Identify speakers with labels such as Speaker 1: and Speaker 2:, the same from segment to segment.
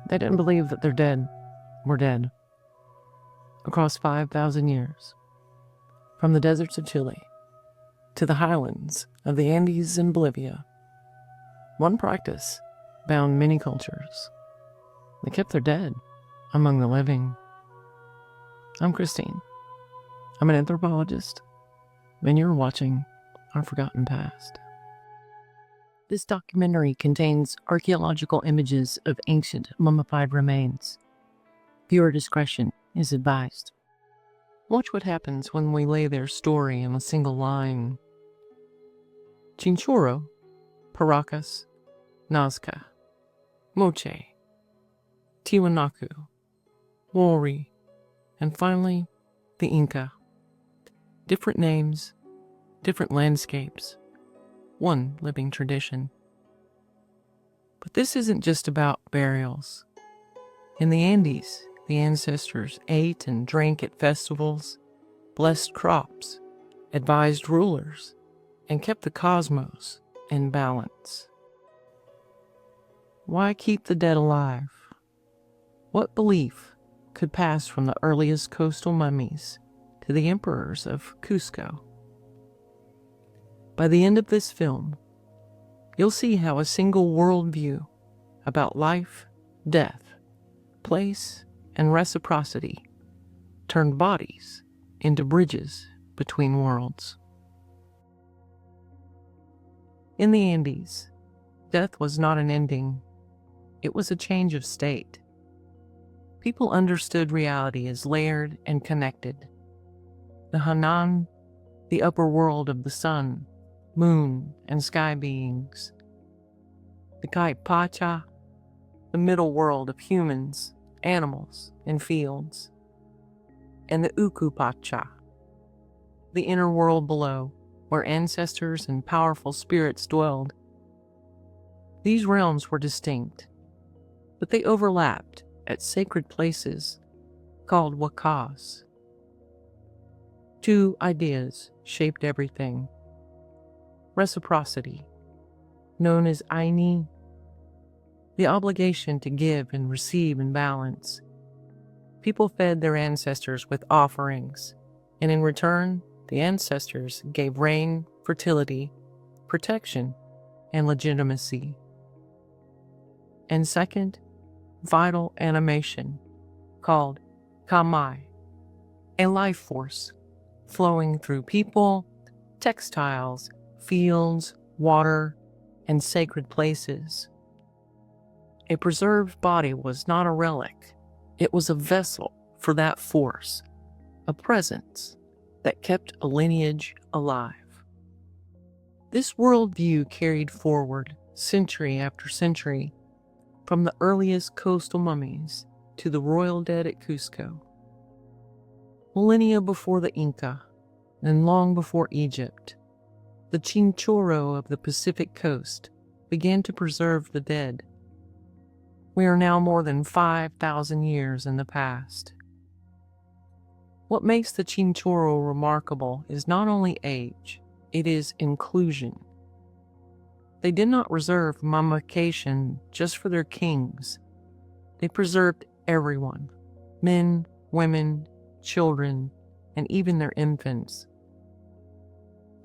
Speaker 1: They didn't believe that their dead were dead. Across 5,000 years, from the deserts of Chile to the highlands of the Andes in Bolivia, one practice bound many cultures. They kept their dead among the living. I'm Christine. I'm an anthropologist, and you're watching Our Forgotten Past. This documentary contains archaeological images of ancient mummified remains. Viewer discretion is advised. Watch what happens when we lay their story in a single line. Chinchorro, Paracas, Nazca Moche, Tiwanaku, Wari, and finally, the Inca. Different names, different landscapes, one living tradition. But this isn't just about burials. In the Andes, the ancestors ate and drank at festivals, blessed crops, advised rulers, and kept the cosmos in balance. Why keep the dead alive? What belief could pass from the earliest coastal mummies to the emperors of Cusco? By the end of this film, you'll see how a single worldview about life, death, place, and reciprocity turned bodies into bridges between worlds. In the Andes, death was not an ending. It was a change of state. People understood reality as layered and connected. The hanan, the upper world of the sun, moon, and sky beings. The pacha, the middle world of humans, animals, and fields. And the ukhu pacha, the inner world below, where ancestors and powerful spirits dwelled. These realms were distinct, but they overlapped at sacred places called wakas. Two ideas shaped everything. Reciprocity, known as ayni, the obligation to give and receive in balance. People fed their ancestors with offerings, and in return, the ancestors gave rain, fertility, protection, and legitimacy. And second, vital animation, called camay, a life force flowing through people, textiles, fields, water, and sacred places. A preserved body was not a relic. It was a vessel for that force, a presence that kept a lineage alive. This worldview carried forward century after century, from the earliest coastal mummies to the royal dead at Cusco. Millennia before the Inca, and long before Egypt, the Chinchorro of the Pacific coast began to preserve the dead. We are now more than 5,000 years in the past. What makes the Chinchorro remarkable is not only age, it is inclusion. They did not reserve mummification just for their kings. They preserved everyone, men, women, children, and even their infants.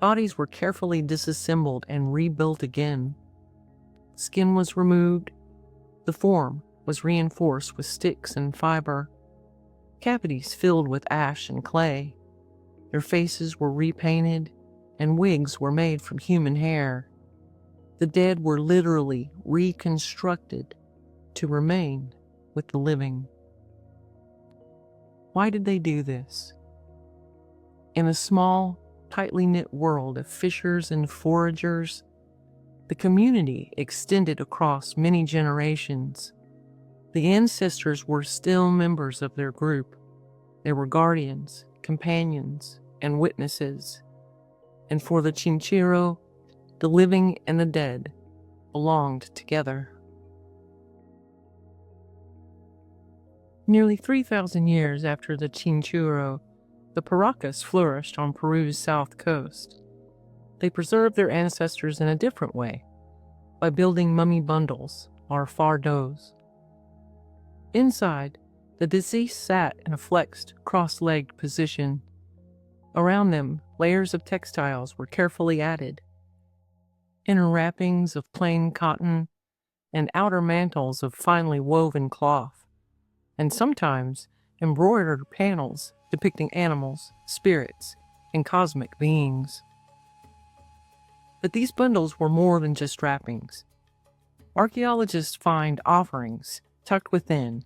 Speaker 1: Bodies were carefully disassembled and rebuilt again. Skin was removed. The form was reinforced with sticks and fiber. Cavities filled with ash and clay. Their faces were repainted, and wigs were made from human hair. The dead were literally reconstructed to remain with the living. Why did they do this? In a small, tightly knit world of fishers and foragers, the community extended across many generations. The ancestors were still members of their group. They were guardians, companions, and witnesses. And for the Chinchorro, the living and the dead belonged together. Nearly 3,000 years after the Chinchorro, the Paracas flourished on Peru's south coast. They preserved their ancestors in a different way, by building mummy bundles, or fardos. Inside, the deceased sat in a flexed, cross-legged position. Around them, layers of textiles were carefully added. Inner wrappings of plain cotton and outer mantles of finely woven cloth, and sometimes embroidered panels depicting animals, spirits, and cosmic beings. But these bundles were more than just wrappings. Archaeologists find offerings tucked within: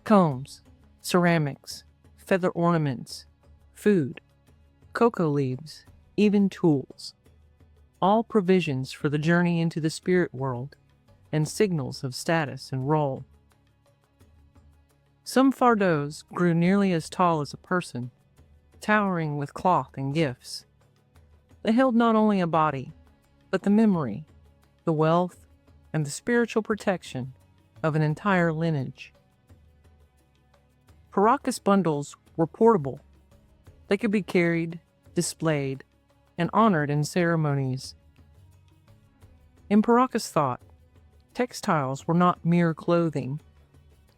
Speaker 1: combs, ceramics, feather ornaments, food, cocoa leaves, even tools. All provisions for the journey into the spirit world and signals of status and role. Some fardos grew nearly as tall as a person, towering with cloth and gifts. They held not only a body, but the memory, the wealth, and the spiritual protection of an entire lineage. Paracas bundles were portable. They could be carried, displayed, and honored in ceremonies. In Paracas thought, textiles were not mere clothing.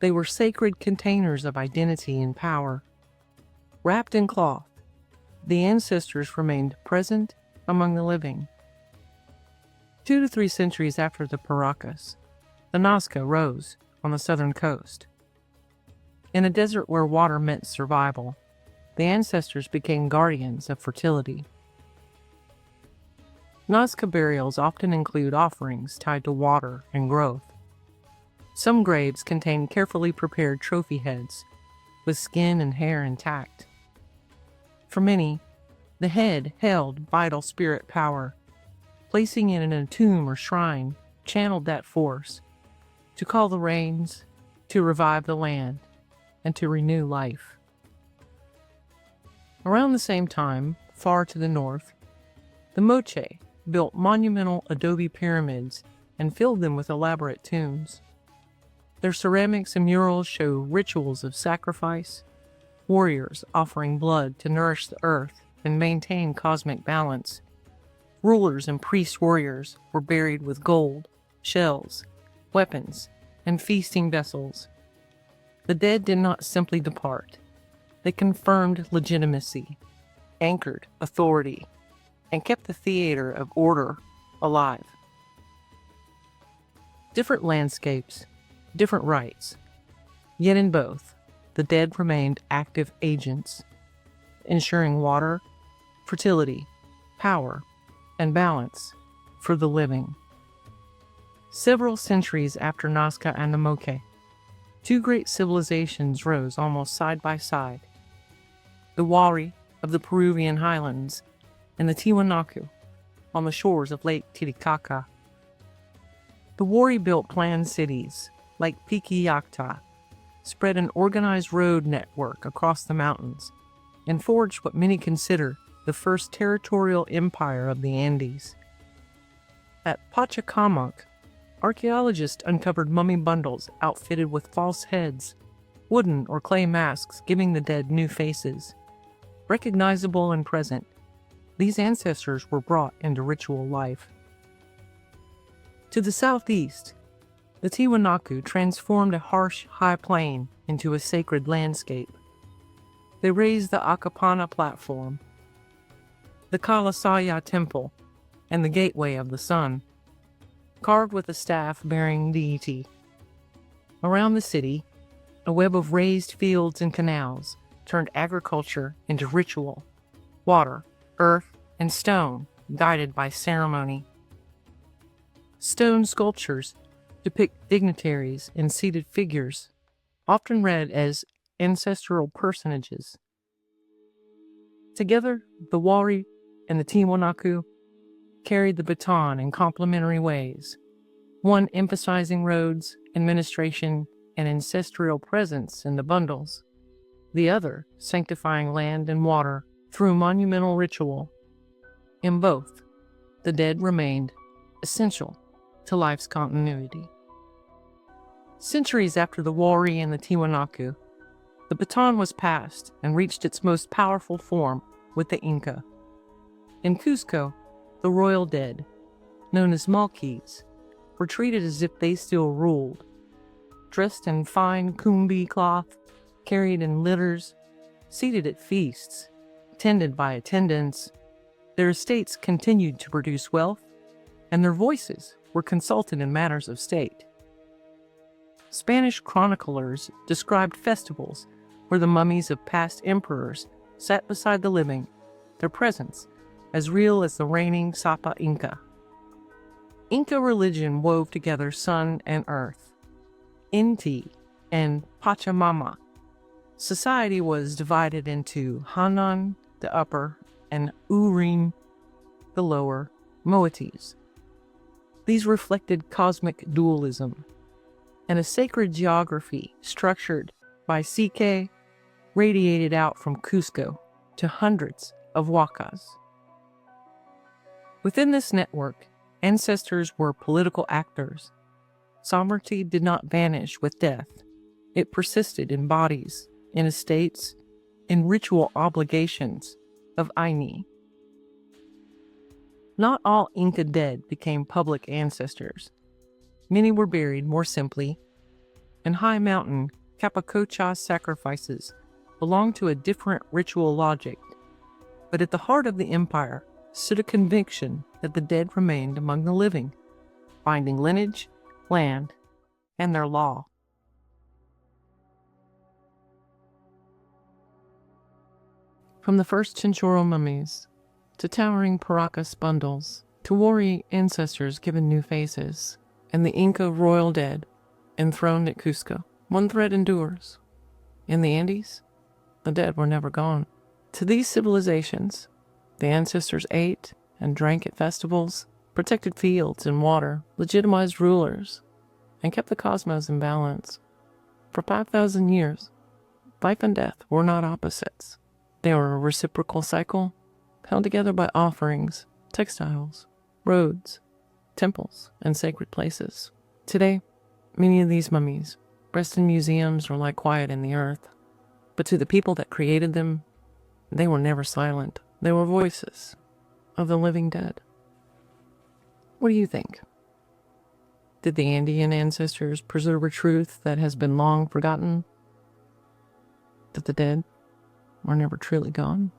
Speaker 1: They were sacred containers of identity and power. Wrapped in cloth, the ancestors remained present among the living. 2 to 3 centuries after the Paracas, the Nazca rose on the southern coast. In a desert where water meant survival, the ancestors became guardians of fertility. Nazca burials often include offerings tied to water and growth. Some graves contain carefully prepared trophy heads, with skin and hair intact. For many, the head held vital spirit power. Placing it in a tomb or shrine channeled that force to call the rains, to revive the land, and to renew life. Around the same time, far to the north, the Moche built monumental adobe pyramids and filled them with elaborate tombs. Their ceramics and murals show rituals of sacrifice, warriors offering blood to nourish the earth and maintain cosmic balance. Rulers and priest warriors were buried with gold, shells, weapons, and feasting vessels. The dead did not simply depart. They confirmed legitimacy, anchored authority, and kept the theater of order alive. Different landscapes, different rites. Yet in both, the dead remained active agents, ensuring water, fertility, power, and balance for the living. Several centuries after Nazca and the Moche, 2 great civilizations rose almost side by side: the Wari of the Peruvian highlands and the Tiwanaku on the shores of Lake Titicaca. The Wari built planned cities like Piquillacta, spread an organized road network across the mountains, and forged what many consider the first territorial empire of the Andes. At Pacha, archaeologists uncovered mummy bundles outfitted with false heads, wooden or clay masks giving the dead new faces. Recognizable and present, these ancestors were brought into ritual life. To the southeast, the Tiwanaku transformed a harsh, high plain into a sacred landscape. They raised the Akapana platform, the Kalasaya temple, and the gateway of the sun, carved with a staff bearing deity. Around the city, a web of raised fields and canals turned agriculture into ritual: water, earth, and stone guided by ceremony. Stone sculptures depict dignitaries and seated figures, often read as ancestral personages. Together, the Wari and the Tiwanaku carried the baton in complementary ways, one emphasizing roads, administration, and ancestral presence in the bundles, the other sanctifying land and water through monumental ritual. In both, the dead remained essential to life's continuity. Centuries after the Wari and the Tiwanaku, the baton was passed and reached its most powerful form with the Inca. In Cusco, the royal dead, known as mallquis, were treated as if they still ruled. dressed in fine kumbi cloth, carried in litters, seated at feasts, tended by attendants. Their estates continued to produce wealth, and their voices were consulted in matters of state. Spanish chroniclers described festivals where the mummies of past emperors sat beside the living, their presence as real as the reigning Sapa Inca. Inca religion wove together sun and earth, Inti and Pachamama. Society was divided into Hanan, the upper, and Urim, the lower, moieties. These reflected cosmic dualism and a sacred geography structured by Psique radiated out from Cusco to hundreds of huacas. Within this network, ancestors were political actors. Sovereignty did not vanish with death. It persisted in bodies, in estates, in ritual obligations of ayni. Not all Inca dead became public ancestors. Many were buried more simply. In high mountain, Capacocha sacrifices belonged to a different ritual logic, but at the heart of the empire stood a conviction that the dead remained among the living, binding lineage, land, and their law. From the first Chinchorro mummies, to towering Paracas bundles, to Wari ancestors given new faces, and the Inca royal dead enthroned at Cusco, one thread endures. In the Andes, the dead were never gone. To these civilizations, the ancestors ate and drank at festivals, protected fields and water, legitimized rulers, and kept the cosmos in balance. For 5,000 years, life and death were not opposites. They were a reciprocal cycle, held together by offerings, textiles, roads, temples, and sacred places. Today, many of these mummies rest in museums or lie quiet in the earth. But to the people that created them, they were never silent. They were voices of the living dead. What do you think? Did the Andean ancestors preserve a truth that has been long forgotten? That the dead were never truly gone?